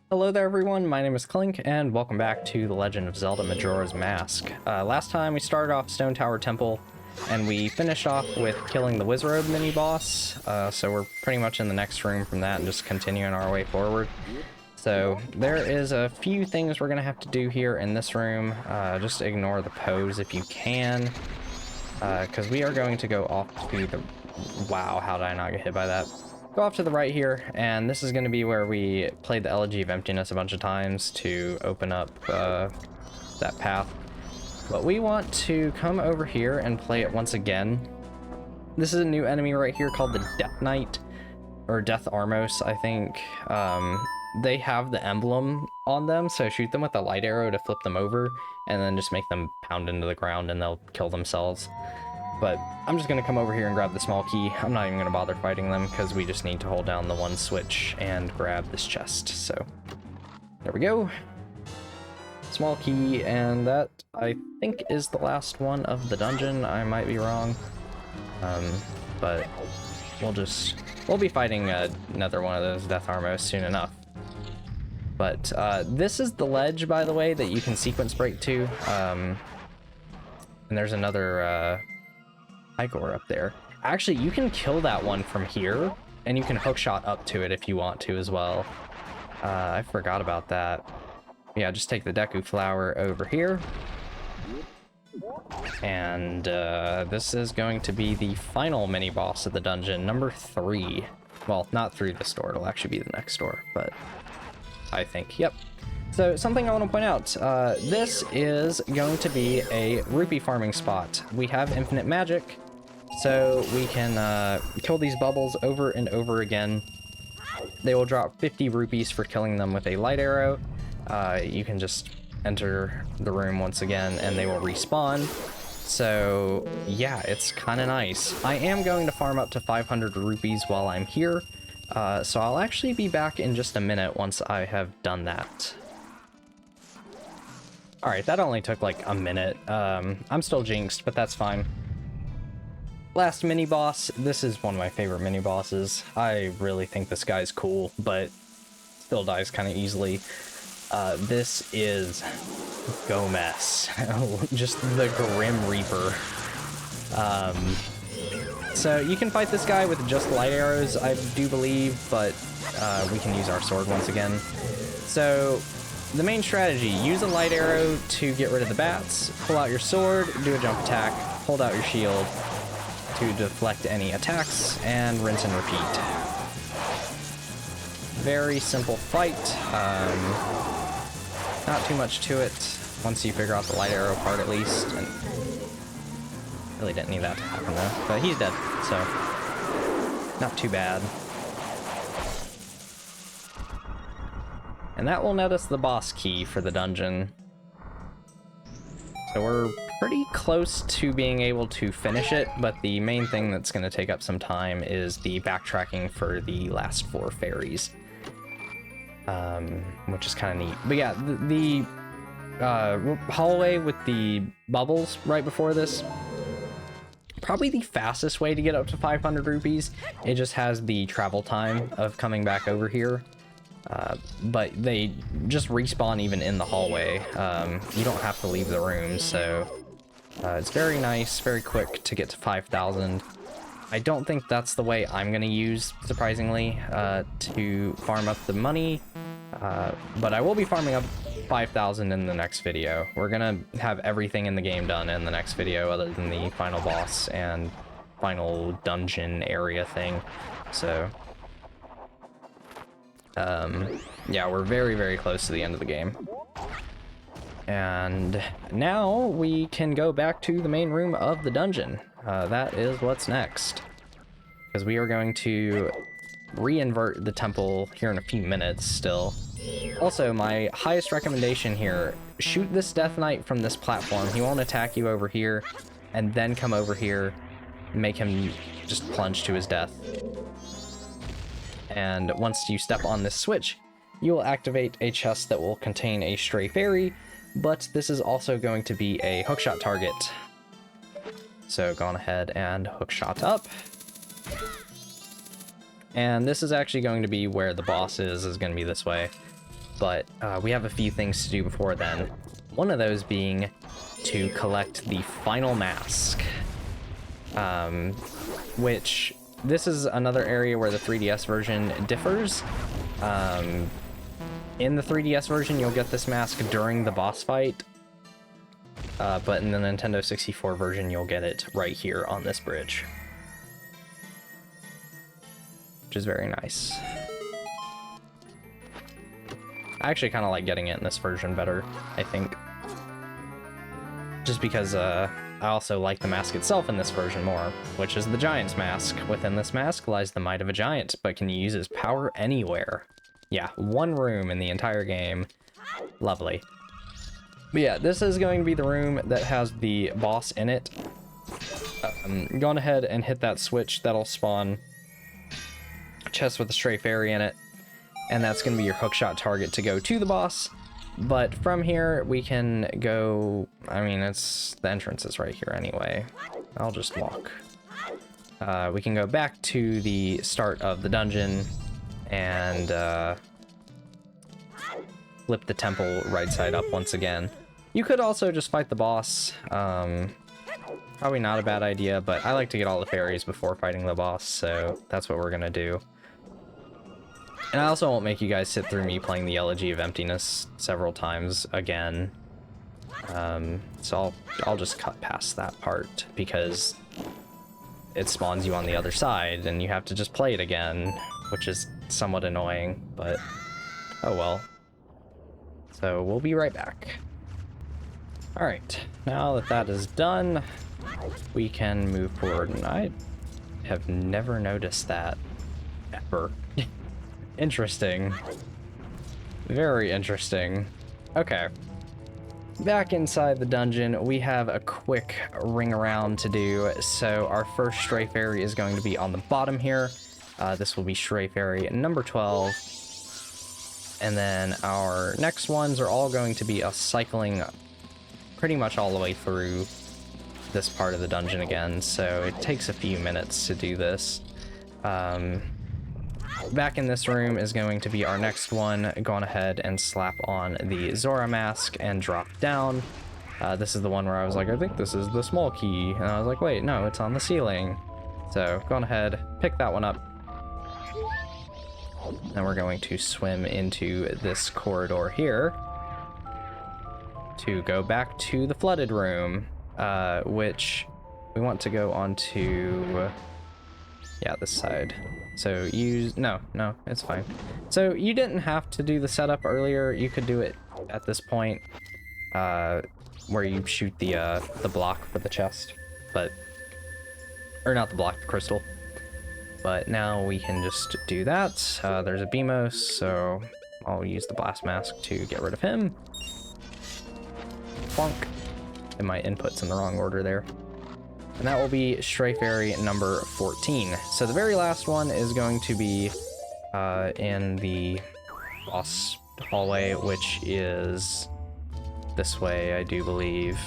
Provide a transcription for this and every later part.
Hello there everyone, my name is Clink, and welcome back to The Legend of Zelda Majora's Mask. Last time we started off Stone Tower Temple, and we finished off with killing the Wizrobe mini-boss, so we're pretty much in the next room from that and just continuing our way forward. So there is a few things we're going to have to do here in this room. Just ignore the pose if you can, because we are going to go off to the... Wow, how did I not get hit by that? Go off to the right here, and this is going to be where we played the Elegy of Emptiness a bunch of times to open up that path. But we want to come over here and play it once again. This is a new enemy right here called the Death Knight, or Death Armos, I think. They have the emblem on them, so shoot them with a light arrow to flip them over, and then just make them pound into the ground and they'll kill themselves. But I'm just going to come over here and grab the small key. I'm not even going to bother fighting them because we just need to hold down the one switch and grab this chest. So there we go. Small key, and that I think is the last one of the dungeon. I might be wrong. But we'll be fighting another one of those Death Armos soon enough. But this is the ledge, by the way, that you can sequence break to. And there's another Igor up there. Actually, you can kill that one from here, and you can hookshot up to it if you want to as well. I forgot about that. Yeah, just take the Deku Flower over here. And this is going to be the final mini-boss of the dungeon, number 3. Well, not through this door, it'll actually be the next door, but I think, yep. So, something I want to point out, this is going to be a rupee farming spot. We have infinite magic, so we can kill these bubbles over and over again. They will drop 50 rupees for killing them with a light arrow. You can just enter the room once again and they will respawn. So yeah, it's kind of nice. I am going to farm up to 500 rupees while I'm here. So I'll actually be back in just a minute once I have done that. Alright, that only took like a minute. I'm still jinxed, but that's fine. Last mini-boss. This is one of my favorite mini-bosses. I really think this guy's cool, but still dies kind of easily. This is Gomez. Just the Grim Reaper. So you can fight this guy with just light arrows, I do believe, but we can use our sword once again. So the main strategy, use a light arrow to get rid of the bats, pull out your sword, do a jump attack, hold out your shield to deflect any attacks, and rinse and repeat. Very simple fight. Not too much to it, once you figure out the light arrow part at least. And really didn't need that to happen though, but he's dead, so not too bad. And that will net us the boss key for the dungeon. So we're pretty close to being able to finish it, but the main thing that's going to take up some time is the backtracking for the last 4 fairies. Which is kind of neat. But yeah, the hallway with the bubbles right before this, probably the fastest way to get up to 500 rupees. It just has the travel time of coming back over here. But they just respawn even in the hallway. You don't have to leave the room, so it's very nice, very quick to get to 5,000. I don't think that's the way I'm going to use, surprisingly, to farm up the money. But I will be farming up 5,000 in the next video. We're going to have everything in the game done in the next video other than the final boss and final dungeon area thing. So yeah, we're very, very close to the end of the game. And now we can go back to the main room of the dungeon. That is what's next. Because we are going to re-invert the temple here in a few minutes still. Also, my highest recommendation here, shoot this Death Knight from this platform. He won't attack you over here, and then come over here, make him just plunge to his death. And once you step on this switch, you will activate a chest that will contain a stray fairy, but this is also going to be a hookshot target. So go on ahead and hookshot up. And this is actually going to be where the boss is going to be this way. but we have a few things to do before then. One of those being to collect the final mask, which this is another area where the 3DS version differs. In the 3DS version, you'll get this mask during the boss fight, but in the Nintendo 64 version, you'll get it right here on this bridge, which is very nice. I actually kind of like getting it in this version better, I think. Just because I also like the mask itself in this version more, which is the Giant's Mask. Within this mask lies the might of a giant, but can you use his power anywhere? Yeah, one room in the entire game. Lovely. But yeah, this is going to be the room that has the boss in it. Go on ahead and hit that switch. That'll spawn a chest with a stray fairy in it. And that's going to be your hookshot target to go to the boss. But from here, we can go... I mean, the entrance is right here anyway. I'll just walk. We can go back to the start of the dungeon and flip the temple right side up once again. You could also just fight the boss. Probably not a bad idea, but I like to get all the fairies before fighting the boss, so that's what we're gonna do. And I also won't make you guys sit through me playing the Elegy of Emptiness several times again. So I'll just cut past that part because it spawns you on the other side and you have to just play it again, which is somewhat annoying, but oh well. So we'll be right back. Alright, now that that is done, we can move forward, and I have never noticed that ever. Interesting. Very interesting. Okay. Back inside the dungeon, we have a quick ring around to do. So our first stray fairy is going to be on the bottom here. This will be stray fairy number 12. And then our next ones are all going to be us cycling pretty much all the way through this part of the dungeon again. So it takes a few minutes to do this. Back in this room is going to be our next one. Go on ahead and slap on the Zora mask and drop down. This is the one where I was like, I think this is the small key. And I was like, wait, no, it's on the ceiling. So go on ahead, pick that one up. Then we're going to swim into this corridor here to go back to the flooded room, which we want to go onto, yeah, this side. So no, it's fine. So you didn't have to do the setup earlier. You could do it at this point, where you shoot the block for the chest, or not the block, the crystal. But now we can just do that. There's a Beamos, so I'll use the blast mask to get rid of him. Plonk. And my input's in the wrong order there. And that will be stray fairy number 14. So the very last one is going to be in the boss hallway, which is this way, I do believe.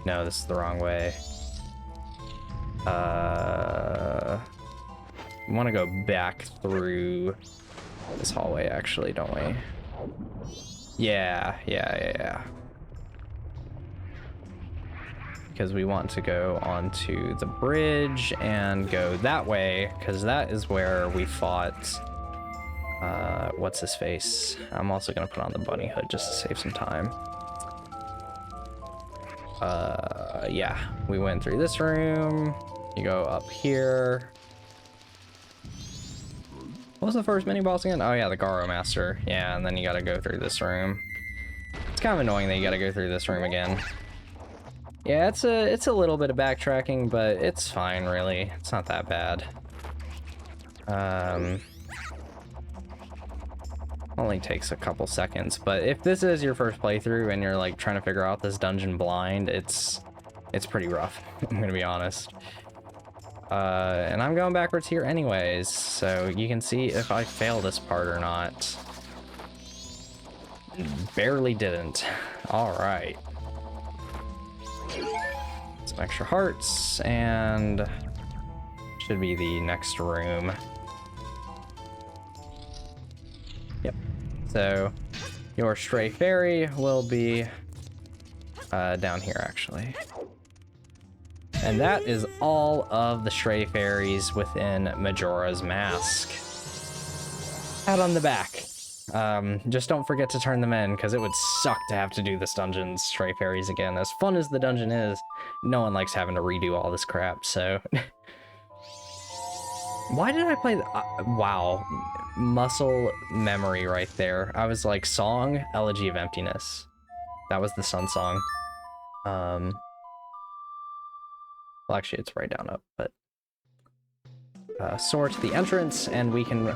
No, this is the wrong way. We want to go back through this hallway, actually, don't we? Yeah. Because we want to go onto the bridge and go that way, because that is where we fought, what's his face? I'm also going to put on the bunny hood just to save some time. Yeah, we went through this room. You go up here. What was the first mini boss again? Oh yeah, the Garo Master. Yeah, and then you gotta go through this room. It's kind of annoying that you gotta go through this room again. Yeah, it's a little bit of backtracking, but it's fine, really. It's not that bad. Only takes a couple seconds, but if this is your first playthrough and you're like trying to figure out this dungeon blind, it's pretty rough. I'm gonna be honest. And I'm going backwards here anyways, so you can see if I fail this part or not. Barely didn't. All right. Some extra hearts, and should be the next room. Yep. So your stray fairy will be down here, actually. And that is all of the stray fairies within Majora's Mask. Pat on the back. Just don't forget to turn them in, because it would suck to have to do this dungeon's stray fairies again. As fun as the dungeon is, no one likes having to redo all this crap, so... Why did I play... wow. Muscle memory right there. I was like, song, Elegy of Emptiness. That was the Sun Song. Well, actually, it's right down up, but... soar to the entrance, and we can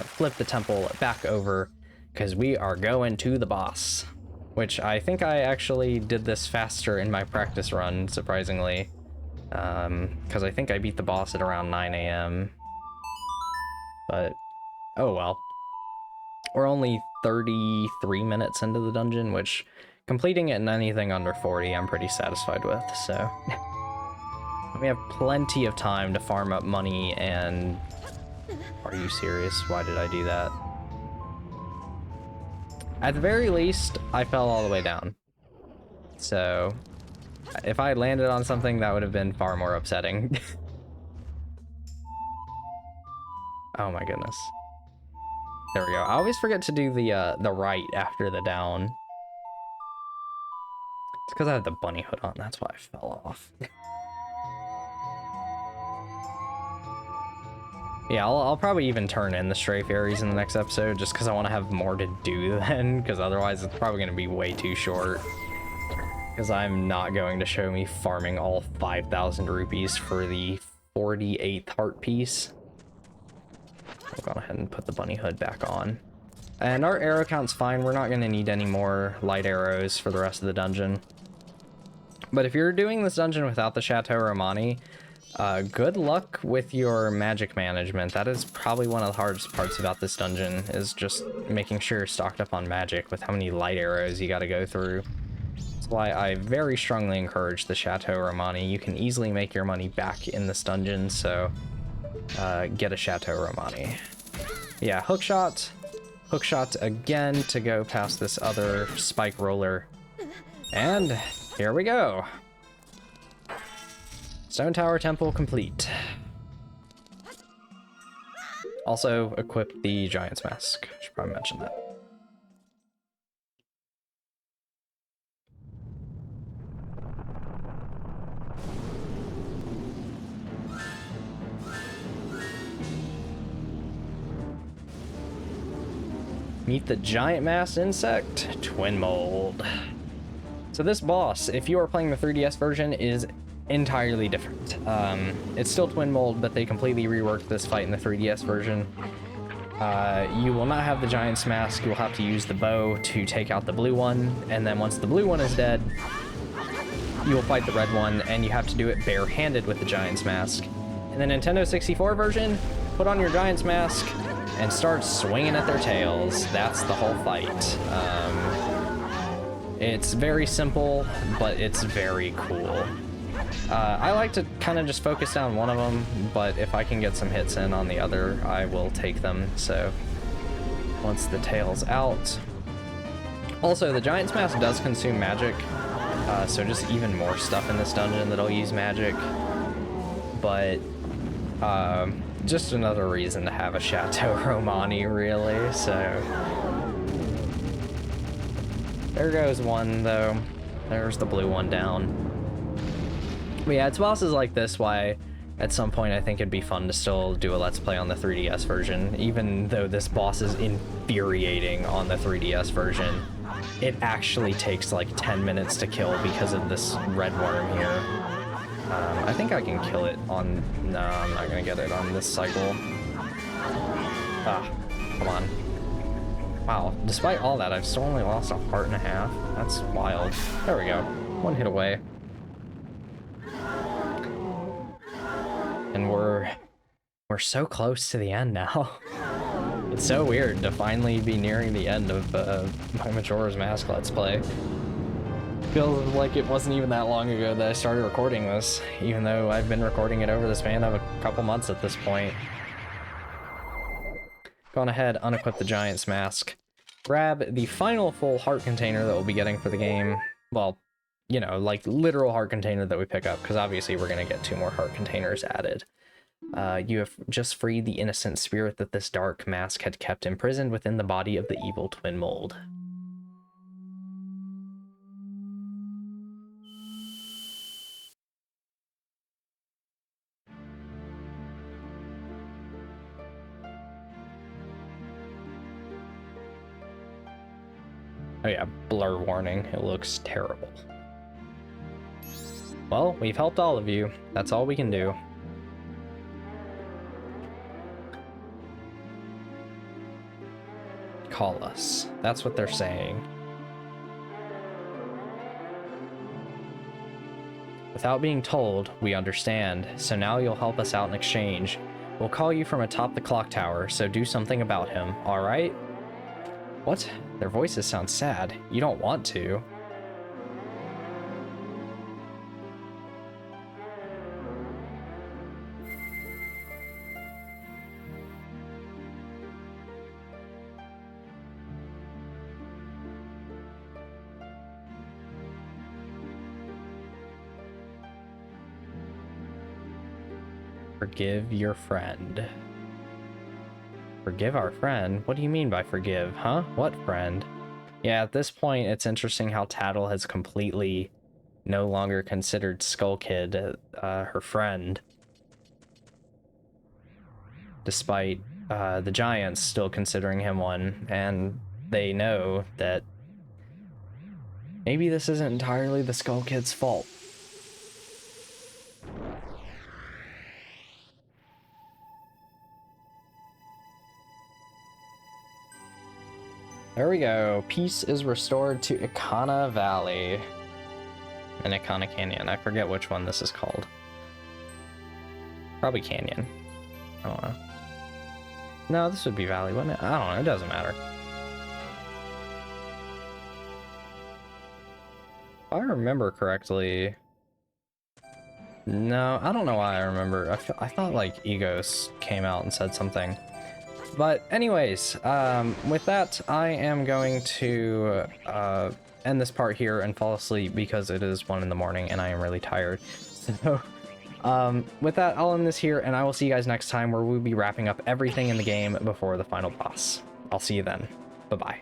flip the temple back over, because we are going to the boss. Which I think I actually did this faster in my practice run, surprisingly. Because I think I beat the boss at around 9 a.m. But, oh well. We're only 33 minutes into the dungeon, which completing it in anything under 40 I'm pretty satisfied with, so... We have plenty of time to farm up money and... Are you serious? Why did I do that? At the very least, I fell all the way down. So, if I had landed on something, that would have been far more upsetting. Oh my goodness. There we go. I always forget to do the right after the down. It's because I had the bunny hood on, that's why I fell off. Yeah, I'll probably even turn in the stray fairies in the next episode, just because I want to have more to do then, because otherwise it's probably going to be way too short. Because I'm not going to show me farming all 5,000 rupees for the 48th heart piece. I'll go ahead and put the bunny hood back on. And our arrow count's fine, we're not going to need any more light arrows for the rest of the dungeon. But if you're doing this dungeon without the Chateau Romani, good luck with your magic management. That is probably one of the hardest parts about this dungeon, is just making sure you're stocked up on magic with how many light arrows you gotta go through. That's why I very strongly encourage the Chateau Romani. You can easily make your money back in this dungeon, so get a Chateau Romani. Yeah, hookshot again to go past this other spike roller. And here we go. Stone Tower Temple complete. Also, equip the Giant's Mask. Should probably mention that. Meet the giant masked insect, Twinmold. So this boss, if you are playing the 3DS version, is entirely different. It's still Twinmold, but they completely reworked this fight in the 3DS version. You will not have the Giant's Mask. You will have to use the bow to take out the blue one, and then once the blue one is dead, you will fight the red one, and you have to do it barehanded with the Giant's Mask. In the Nintendo 64 version, put on your Giant's Mask and start swinging at their tails. That's the whole fight. It's very simple, but it's very cool. I like to kind of just focus down one of them, but if I can get some hits in on the other, I will take them. So once the tail's out. Also, the Giant's Mask does consume magic, so just even more stuff in this dungeon that'll use magic. But just another reason to have a Chateau Romani, really. So there goes one, though. There's the blue one down. But yeah, it's bosses like this why at some point I think it'd be fun to still do a Let's Play on the 3DS version. Even though this boss is infuriating on the 3DS version, it actually takes like 10 minutes to kill because of this red worm here. I think I can kill it on... No, I'm not gonna get it on this cycle. Ah, come on. Wow, despite all that, I've still only lost a heart and a half. That's wild. There we go. One hit away. And we're so close to the end now. It's so weird to finally be nearing the end of my Majora's Mask Let's Play. Feels like it wasn't even that long ago that I started recording this, even though I've been recording it over the span of a couple months at this point. Going ahead, unequip the Giant's Mask. grab the final full heart container that we'll be getting for the game. Well, you know, like literal heart container that we pick up, because obviously we're going to get 2 more heart containers added. You have just freed the innocent spirit that this dark mask had kept imprisoned within the body of the evil Twinmold. Oh yeah, blur warning. It looks terrible. Well, we've helped all of you. That's all we can do. Call us. That's what they're saying. Without being told, we understand, so now you'll help us out in exchange. We'll call you from atop the clock tower, so do something about him, alright? What? Their voices sound sad. You don't want to. Forgive your friend. Forgive our friend? What do you mean by forgive, huh? What friend? Yeah, at this point, it's interesting how Tattle has completely no longer considered Skull Kid her friend. Despite the Giants still considering him one, and they know that maybe this isn't entirely the Skull Kid's fault. There we go. Peace is restored to Ikana Valley. And Ikana Canyon. I forget which one this is called. Probably Canyon. I don't know. No, this would be Valley, wouldn't it? I don't know. It doesn't matter. If I remember correctly... No, I don't know why I remember. I thought, like, Egos came out and said something. But anyways, with that, I am going to end this part here and fall asleep because it is 1 in the morning and I am really tired. So, with that, I'll end this here and I will see you guys next time where we'll be wrapping up everything in the game before the final boss. I'll see you then. Bye-bye.